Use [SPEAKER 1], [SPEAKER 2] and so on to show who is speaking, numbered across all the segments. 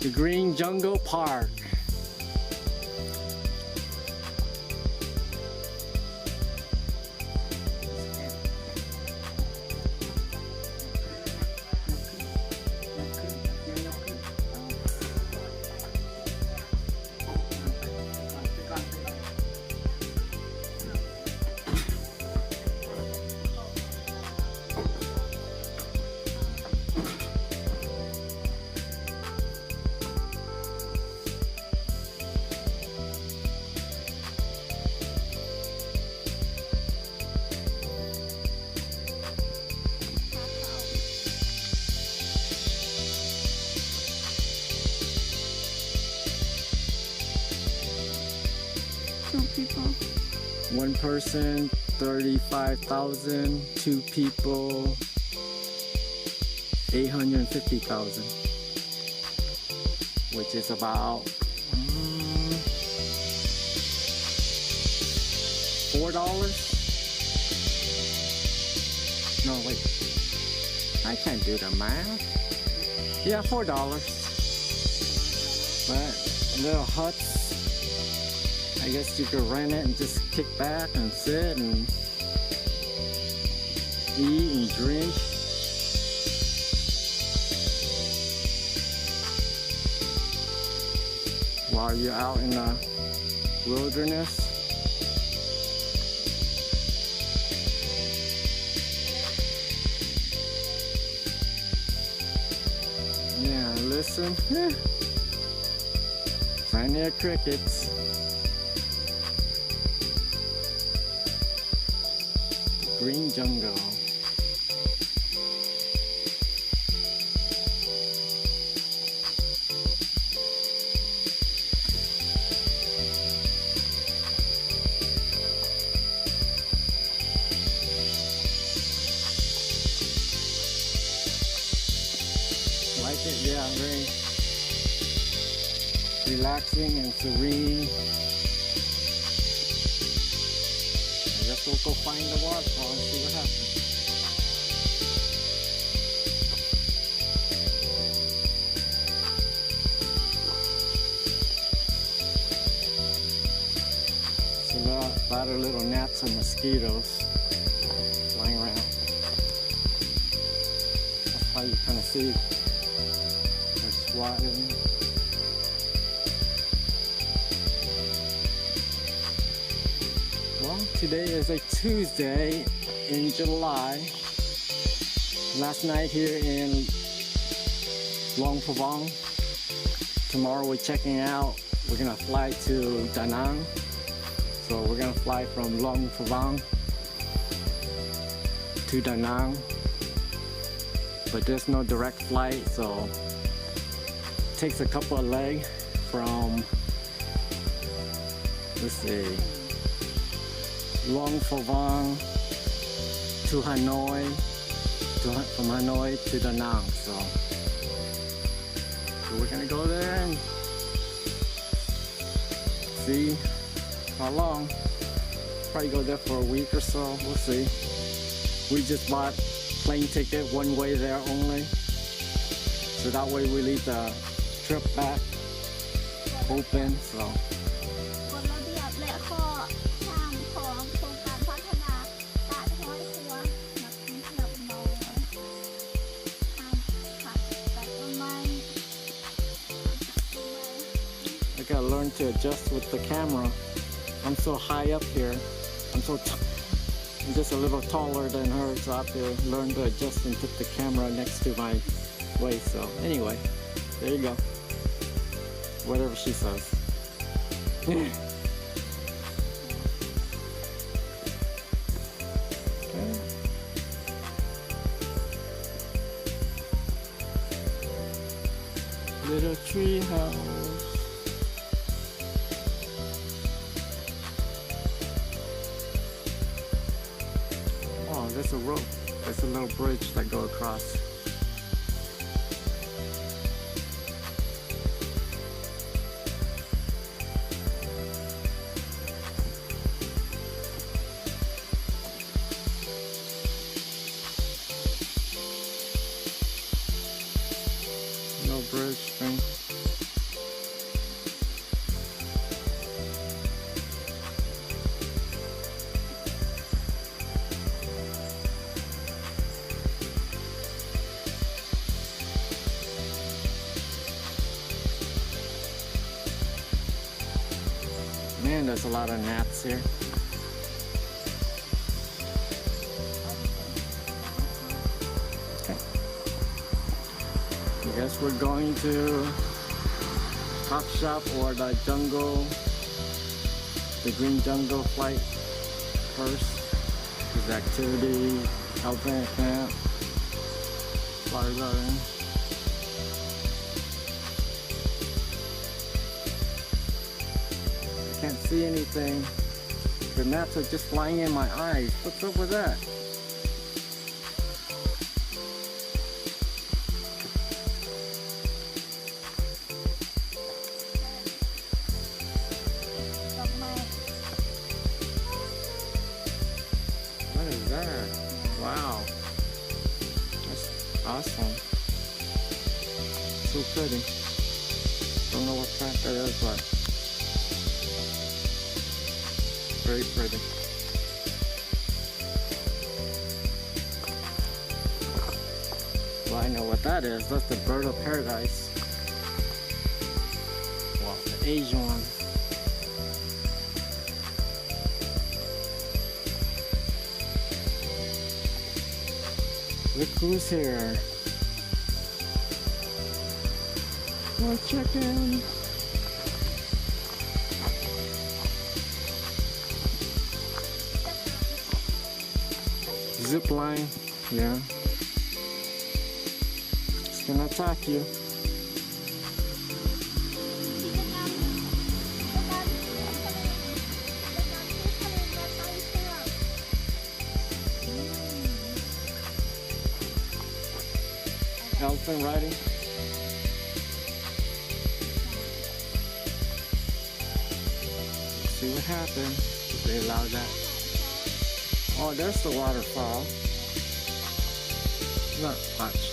[SPEAKER 1] The Green Jungle Park.
[SPEAKER 2] Two people.
[SPEAKER 1] One person, 35,000. Two people, 850,000. Which is about $4. No, wait. I can't do the math. Yeah, $4. But little huts. I guess you could rent it and just kick back and sit and eat and drink. While you're out in the wilderness. Yeah, listen. Plenty of crickets. Green jungle. Like it? Yeah, very relaxing and serene. I guess we'll go find the waterfall and see what happens. There's a lot of little gnats and mosquitoes flying around. That's how you kind of see they're swatting. Well, today is a Tuesday in July. Last night here in Luang Prabang. Tomorrow we're checking out. We're gonna fly to Da Nang. So we're gonna fly from Luang Prabang to Da Nang. But there's no direct flight, so it takes a couple of legs from, let's see, Luang Prabang to Hanoi, from Hanoi to Da Nang. So we're gonna go there and see how long. Probably go there for a week or so. We'll see. We just bought plane ticket one way there only, so that way we leave the trip back open. So.
[SPEAKER 2] กฎระเบียบและข้อห้ามของโครงการพัฒนาตาดห้อยครัวนักท่องเที่ยวน้อยห้ามขัดตัดต้นไม้
[SPEAKER 1] I gotta learn to adjust with the camera. I'm so high up here. I'm just a little taller than her, so I have to learn to adjust and put the camera next to my waist. So anyway, there you go. Whatever she says. Okay. Little tree house. Oh, there's a rope. There's a little bridge that go across. No bridge thing. Man, there's a lot of gnats here. Okay. I guess we're going to Top Shop or the Green Jungle flight first. There's activity, elephant camp, flower garden. I can't see anything. The gnats are just flying in my eyes. What's up with that? What is that? Wow. That's awesome. So pretty. Don't know what plant that is, but very pretty. Well, I know what that is. That's the bird of paradise. Wow, the Asian one. Look who's here. More chicken. Zip line, yeah. It's gonna attack you. Elephant riding. See what happens if they allow that. Oh, there's the waterfall. Not much.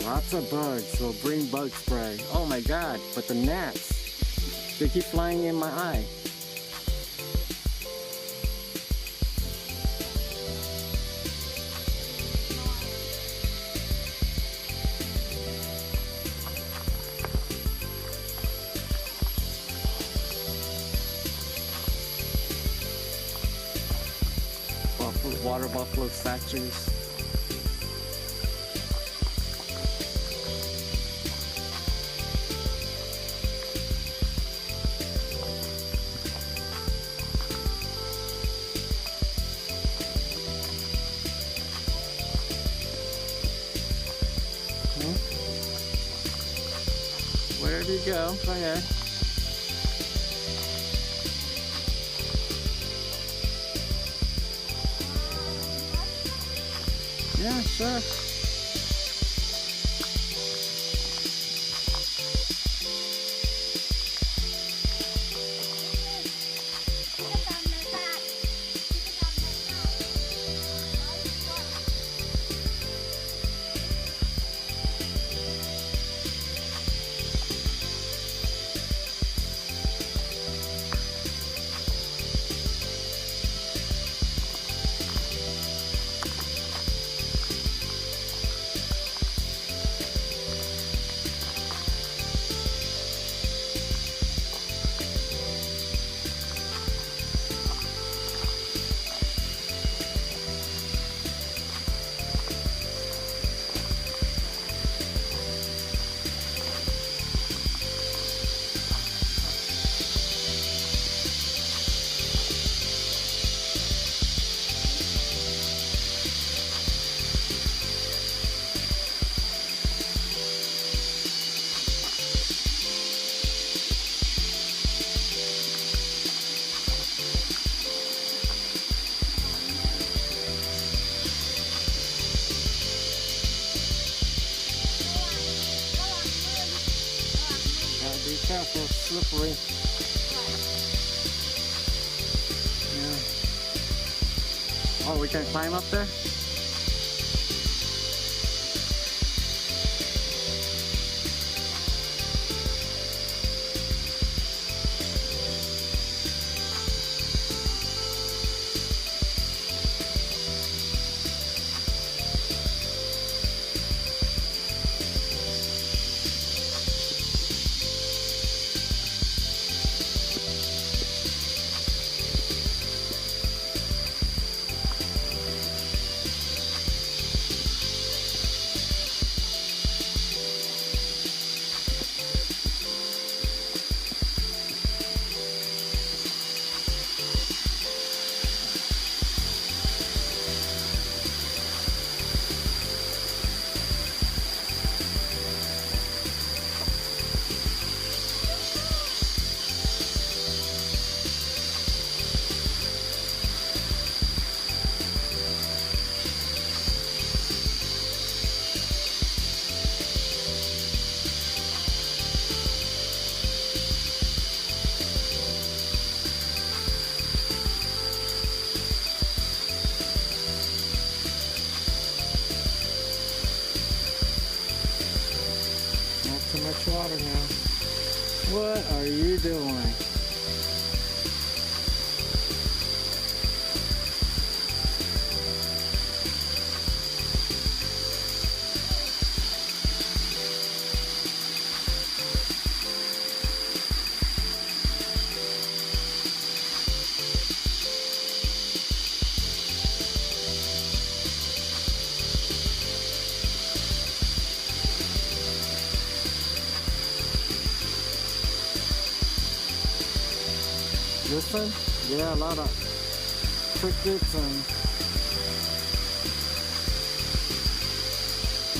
[SPEAKER 1] Lots of bugs, so bring bug spray. Oh my god, but the gnats, they keep flying in my eye. Water buffalo statues. Wherever you go, go ahead. Yeah, sure. Be careful, slippery. Yeah. Oh, we can climb up there? Too much water now. What are you doing? This one? Yeah, a lot of crickets and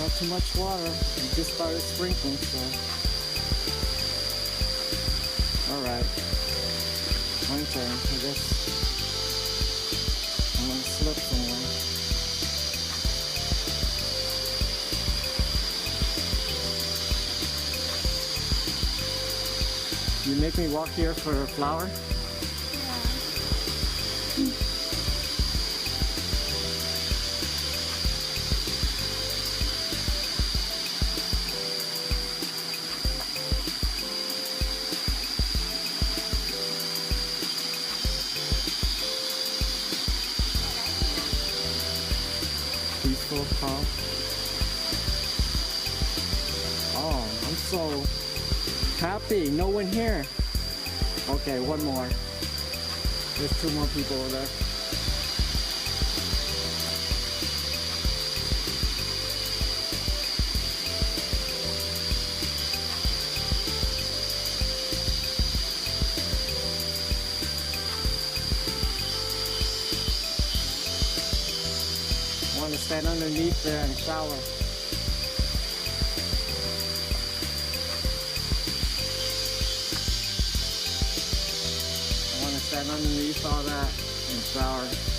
[SPEAKER 1] not too much water. It just started sprinkling, so. Alright. My turn. I guess I'm gonna slip somewhere. You make me walk here for a flower? Peaceful, calm. Oh, I'm so happy. No one here. Okay, one more. There's two more people over there. I want to stand underneath there and shower. I want to stand underneath all that and shower.